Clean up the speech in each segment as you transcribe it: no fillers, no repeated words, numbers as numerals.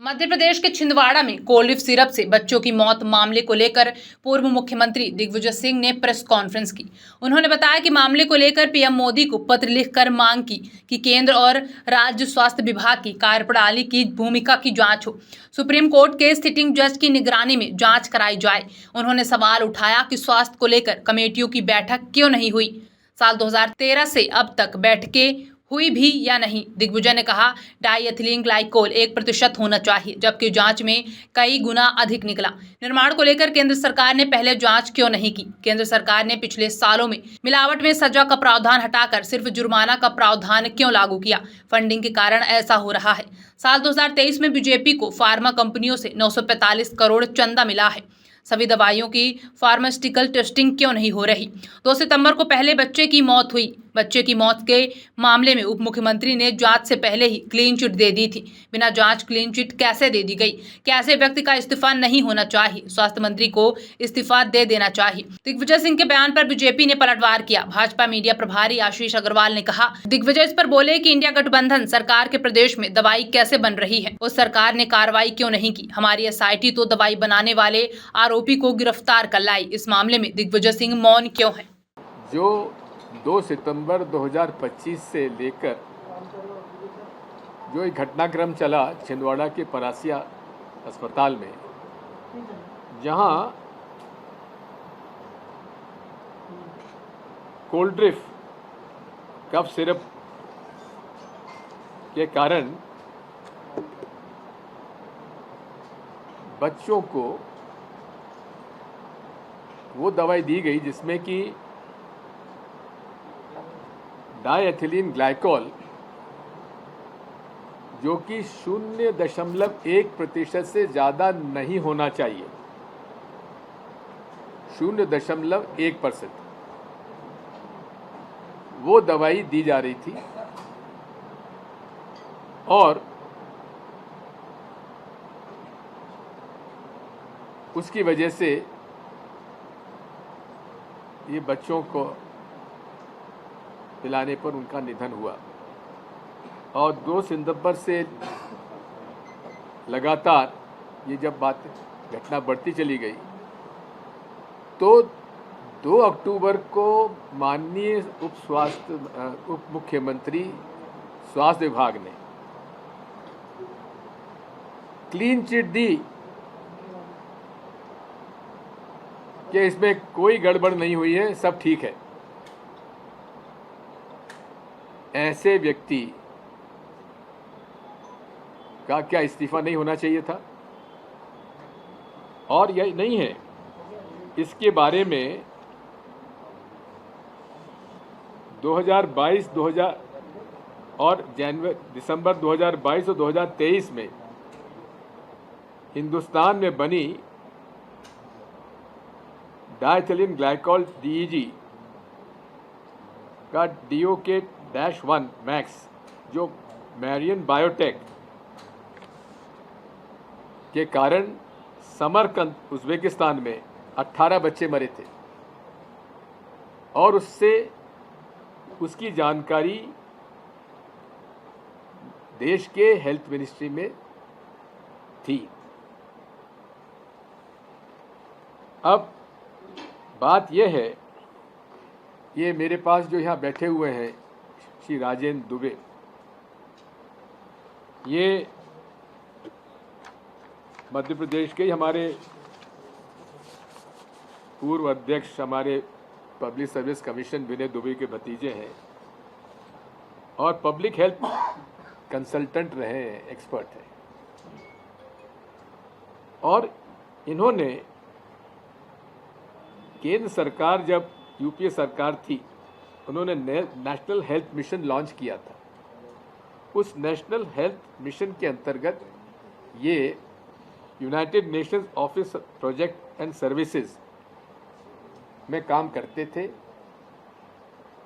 मध्य प्रदेश के छिंदवाड़ा में कोलिफ सिरप से बच्चों की मौत मामले को लेकर पूर्व मुख्यमंत्री दिग्विजय सिंह ने प्रेस कॉन्फ्रेंस की। उन्होंने बताया कि मामले को लेकर पीएम मोदी को पत्र लिखकर मांग की कि केंद्र और राज्य स्वास्थ्य विभाग की कार्यप्रणाली की भूमिका की जांच हो। सुप्रीम कोर्ट के सिटिंग जज की निगरानी में जांच कराई जाए। उन्होंने सवाल उठाया कि स्वास्थ्य को लेकर कमेटियों की बैठक क्यों नहीं हुई। साल 2013 से अब तक बैठकें हुई भी या नहीं। दिग्विजय ने कहा, डाईएथिलीन ग्लाइकोल 1% होना चाहिए, जबकि जांच में कई गुना अधिक निकला। निर्माण को लेकर केंद्र सरकार ने पहले जांच क्यों नहीं की? केंद्र सरकार ने पिछले सालों में मिलावट में सजा का प्रावधान हटाकर सिर्फ जुर्माना का प्रावधान क्यों लागू किया? फंडिंग के कारण ऐसा हो रहा है। साल 2023 में बीजेपी को फार्मा कंपनियों से 945 करोड़ चंदा मिला है। सभी दवाइयों की फार्मास्यूटिकल टेस्टिंग क्यों नहीं हो रही? 2 सितंबर को पहले बच्चे की मौत हुई। बच्चे की मौत के मामले में उप मुख्यमंत्री ने जांच से पहले ही क्लीन चिट दे दी थी। बिना जांच क्लीन चिट कैसे दे दी गई? कैसे व्यक्ति का इस्तीफा नहीं होना चाहिए? स्वास्थ्य मंत्री को इस्तीफा दे देना चाहिए। दिग्विजय सिंह के बयान पर बीजेपी ने पलटवार किया। भाजपा मीडिया प्रभारी आशीष अग्रवाल ने कहा, दिग्विजय इस पर बोले कि इंडिया गठबंधन सरकार के प्रदेश में दवाई कैसे बन रही है, उस सरकार ने कार्रवाई क्यों नहीं की? हमारी एसआईटी तो दवाई बनाने वाले आरोपी को गिरफ्तार कर लाई। इस मामले में दिग्विजय सिंह मौन क्यों है? जो 2 सितंबर 2025 से लेकर जो एक घटनाक्रम चला छिंदवाड़ा के परासिया अस्पताल में, जहां कोल्ड्रिफ कफ सिरप के कारण बच्चों को वो दवाई दी गई जिसमें कि डाईएथिलीन ग्लाइकोल, जो कि 0.1% से ज़्यादा नहीं होना चाहिए, 0.1%, वो दवाई दी जा रही थी। और उसकी वजह से ये बच्चों को पिलाने पर उनका निधन हुआ। और 2 सितंबर से लगातार ये जब घटना बढ़ती चली गई, तो 2 अक्टूबर को माननीय उप मुख्यमंत्री स्वास्थ्य विभाग ने क्लीन चिट दी कि इसमें कोई गड़बड़ नहीं हुई है, सब ठीक है। ऐसे व्यक्ति का क्या इस्तीफा नहीं होना चाहिए था? और यही नहीं है, इसके बारे में 2022 और दिसंबर 2022 और 2023 में हिंदुस्तान में बनी डाईएथिलीन ग्लाइकोल DEG का DOK-1 मैक्स, जो मैरियन बायोटेक के कारण समरकंद उज़्बेकिस्तान में 18 बच्चे मरे थे, और उसकी जानकारी देश के हेल्थ मिनिस्ट्री में थी। अब बात यह है, ये मेरे पास जो यहाँ बैठे हुए हैं श्री राजेंद्र दुबे, ये मध्य प्रदेश के हमारे पूर्व अध्यक्ष, हमारे पब्लिक सर्विस कमीशन विनय दुबे के भतीजे हैं और पब्लिक हेल्थ कंसल्टेंट रहे हैं, एक्सपर्ट हैं। और इन्होंने केंद्र सरकार, जब यूपीए सरकार थी, उन्होंने नेशनल हेल्थ मिशन लॉन्च किया था। उस नेशनल हेल्थ मिशन के अंतर्गत ये United Nations office project and services में काम करते थे,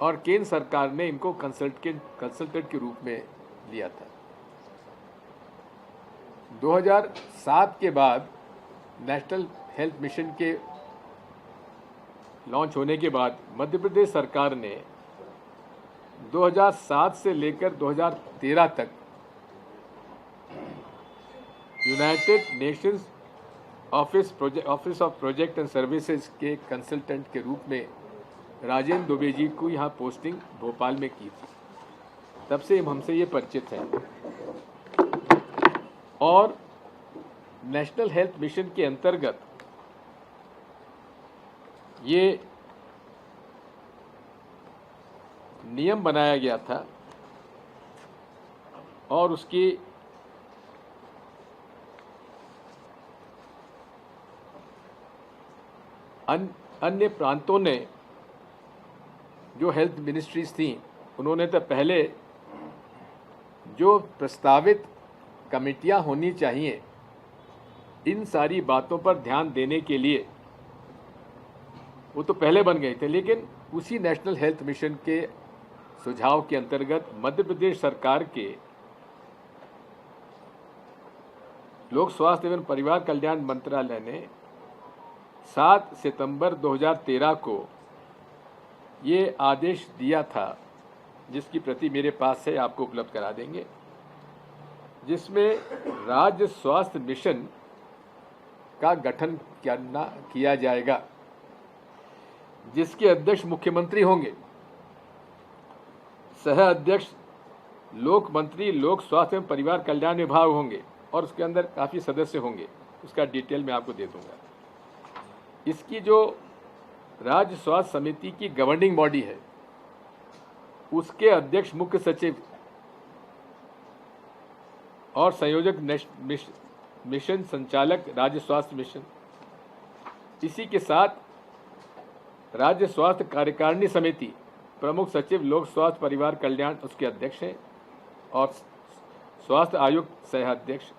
और केंद्र सरकार ने इनको कंसल्टेंट के रूप में लिया था। 2007 के बाद नेशनल हेल्थ मिशन के लॉन्च होने के बाद मध्य प्रदेश सरकार ने 2007 से लेकर 2013 तक United Nations office of project and services के कंसल्टेंट के रूप में राजेंद्र दुबे जी को यहाँ पोस्टिंग भोपाल में की थी। तब से हमसे ये परिचित हैं। और नेशनल हेल्थ मिशन के अंतर्गत ये नियम बनाया गया था और उसकी अन्य प्रांतों ने जो हेल्थ मिनिस्ट्रीज थी उन्होंने तो पहले जो प्रस्तावित कमेटियां होनी चाहिए इन सारी बातों पर ध्यान देने के लिए वो तो पहले बन गए थे, लेकिन उसी नेशनल हेल्थ मिशन के सुझाव के अंतर्गत मध्य प्रदेश सरकार के लोक स्वास्थ्य एवं परिवार कल्याण मंत्रालय ने 7 सितंबर 2013 को ये आदेश दिया था, जिसकी प्रति मेरे पास है, आपको उपलब्ध करा देंगे, जिसमें राज्य स्वास्थ्य मिशन का गठन किया जाएगा, जिसके अध्यक्ष मुख्यमंत्री होंगे, सह अध्यक्ष लोक मंत्री लोक स्वास्थ्य एवं परिवार कल्याण विभाग होंगे और उसके अंदर काफ़ी सदस्य होंगे। उसका डिटेल मैं आपको दे दूंगा। इसकी जो राज्य स्वास्थ्य समिति की गवर्निंग बॉडी है उसके अध्यक्ष मुख्य सचिव और संयोजक मिशन संचालक राज्य स्वास्थ्य मिशन, इसी के साथ राज्य स्वास्थ्य कार्यकारिणी समिति प्रमुख सचिव लोक स्वास्थ्य परिवार कल्याण उसके अध्यक्ष हैं और स्वास्थ्य आयुक्त सह अध्यक्ष।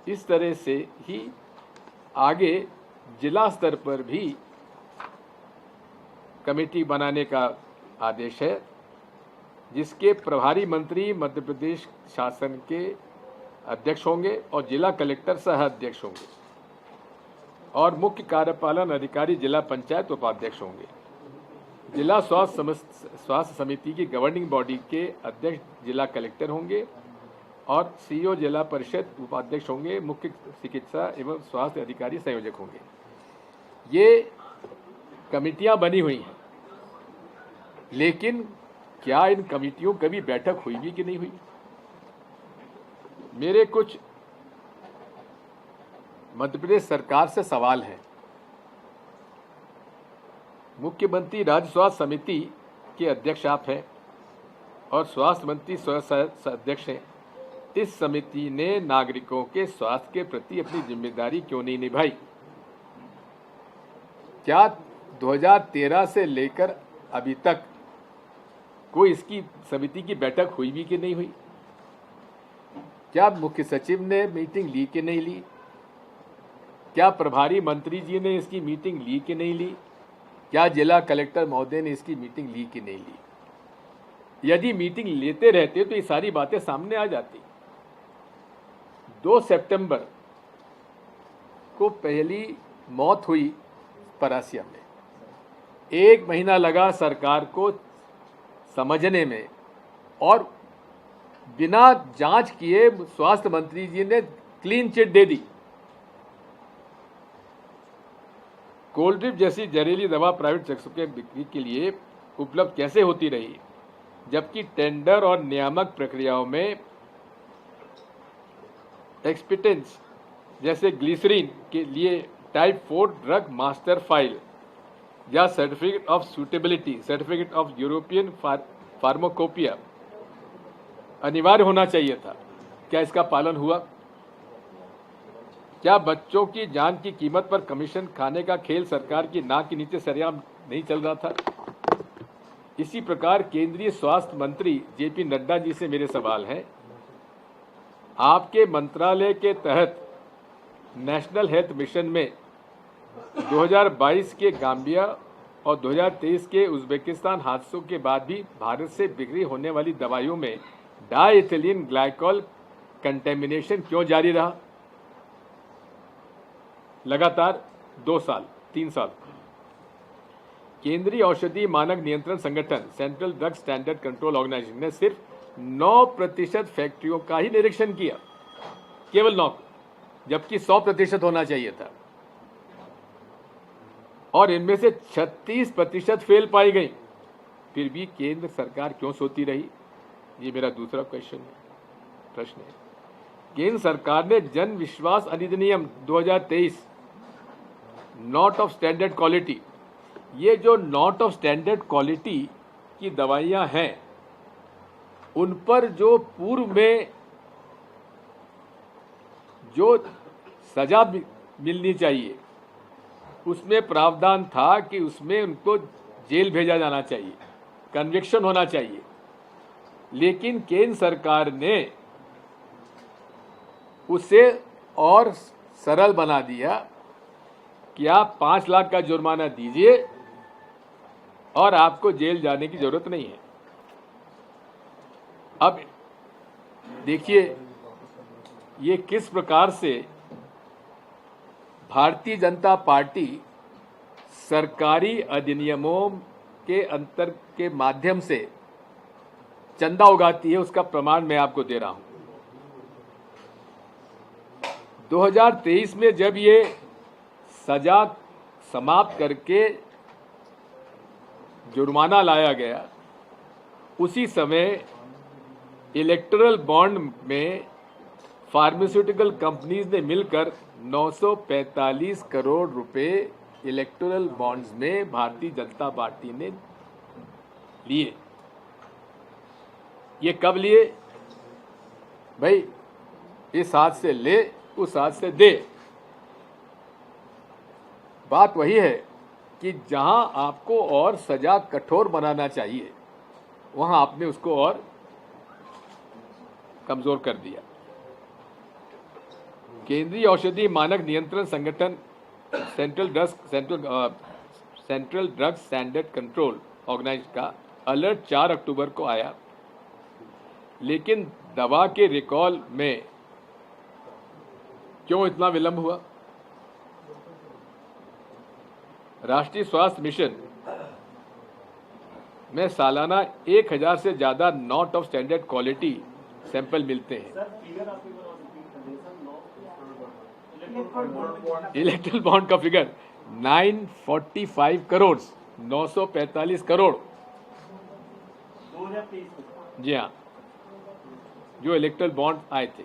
इस तरह से ही आगे जिला स्तर पर भी कमेटी बनाने का आदेश है, जिसके प्रभारी मंत्री मध्य प्रदेश शासन के अध्यक्ष होंगे और जिला कलेक्टर सह अध्यक्ष होंगे और मुख्य कार्यपालन अधिकारी जिला पंचायत उपाध्यक्ष होंगे। जिला स्वास्थ्य समिति की गवर्निंग बॉडी के अध्यक्ष जिला कलेक्टर होंगे और सीईओ जिला परिषद उपाध्यक्ष होंगे, मुख्य चिकित्सा एवं स्वास्थ्य अधिकारी संयोजक होंगे। ये कमेटियां बनी हुई हैं, लेकिन क्या इन कमेटियों कभी बैठक हुई भी कि नहीं हुई? मेरे कुछ मध्य प्रदेश सरकार से सवाल है। मुख्यमंत्री राज्य स्वास्थ्य समिति के अध्यक्ष आप हैं और स्वास्थ्य मंत्री अध्यक्ष हैं। इस समिति ने नागरिकों के स्वास्थ्य के प्रति अपनी जिम्मेदारी क्यों नहीं निभाई? क्या 2013 से लेकर अभी तक कोई इसकी समिति की बैठक हुई भी कि नहीं हुई? क्या मुख्य सचिव ने मीटिंग ली कि नहीं ली? क्या प्रभारी मंत्री जी ने इसकी मीटिंग ली कि नहीं ली? क्या जिला कलेक्टर महोदय ने इसकी मीटिंग ली कि नहीं ली? यदि मीटिंग लेते रहते तो ये सारी बातें सामने आ जाती। 2 सितंबर को पहली मौत हुई परासिया में। 1 महीना लगा सरकार को समझने में और बिना जांच किए स्वास्थ्य मंत्री जी ने क्लीन चिट दे दी। कोल्ड्रिप जैसी जहरीली दवा प्राइवेट चिकित्सकों के बिक्री के लिए उपलब्ध कैसे होती रही, जबकि टेंडर और नियामक प्रक्रियाओं में एक्सपिटेंस जैसे ग्लिसरीन के लिए टाइप 4 ड्रग मास्टर फाइल या certificate of suitability, certificate of European pharmacopoeia अनिवार्य होना चाहिए था। क्या इसका पालन हुआ? क्या बच्चों की जान की कीमत पर कमीशन खाने का खेल सरकार की नाक के नीचे सरेआम नहीं चल रहा था? इसी प्रकार केंद्रीय स्वास्थ्य मंत्री जेपी नड्डा जी से मेरे सवाल हैं। आपके मंत्रालय के तहत नेशनल हेल्थ मिशन में 2022 के गाम्बिया और 2023 के उज्बेकिस्तान हादसों के बाद भी भारत से बिक्री होने वाली दवाइयों में डाइथिलीन ग्लाइकॉल कंटेमिनेशन क्यों जारी रहा? लगातार 2 साल 3 साल। केंद्रीय औषधि मानक नियंत्रण संगठन central drug standard control organisation ने सिर्फ 9% फैक्ट्रियों का ही निरीक्षण किया, केवल 9। जबकि 100% होना चाहिए था, और इनमें से 36% फेल पाई गई। फिर भी केंद्र सरकार क्यों सोती रही? ये मेरा दूसरा प्रश्न है। केंद्र सरकार ने जन विश्वास अधिनियम 2023 नॉट ऑफ स्टैंडर्ड क्वालिटी, ये जो नॉट ऑफ स्टैंडर्ड क्वालिटी की दवाइयां हैं, उन पर जो पूर्व में जो सजा मिलनी चाहिए, उसमें प्रावधान था कि उसमें उनको जेल भेजा जाना चाहिए, कन्विक्शन होना चाहिए। लेकिन केंद्र सरकार ने उसे और सरल बना दिया कि आप 5 लाख का जुर्माना दीजिए और आपको जेल जाने की जरूरत नहीं है। अब देखिए ये किस प्रकार से भारतीय जनता पार्टी सरकारी अधिनियमों के अंतर के माध्यम से चंदा उगाती है, उसका प्रमाण मैं आपको दे रहा हूं। 2023 में जब ये सजा समाप्त करके जुर्माना लाया गया, उसी समय इलेक्टोरल बॉन्ड में फार्मास्यूटिकल कंपनीज ने मिलकर 945 करोड़ रुपए इलेक्टोरल बॉन्ड्स में भारतीय जनता पार्टी ने लिए। ये कब लिए भाई? इस हाथ से ले, उस हाथ से दे। बात वही है कि जहां आपको और सजा कठोर बनाना चाहिए, वहां आपने उसको और कमजोर कर दिया। केंद्रीय औषधि मानक नियंत्रण संगठन central drugs standard control organise का अलर्ट 4 अक्टूबर को आया, लेकिन दवा के रिकॉल में क्यों इतना विलंब हुआ? राष्ट्रीय स्वास्थ्य मिशन में सालाना 1000 से ज्यादा not of standard quality sample मिलते हैं। इलेक्ट्रल बॉन्ड का फिगर 945 करोड़, 945 करोड़, जी हाँ, जो इलेक्ट्रल बॉन्ड आए थे।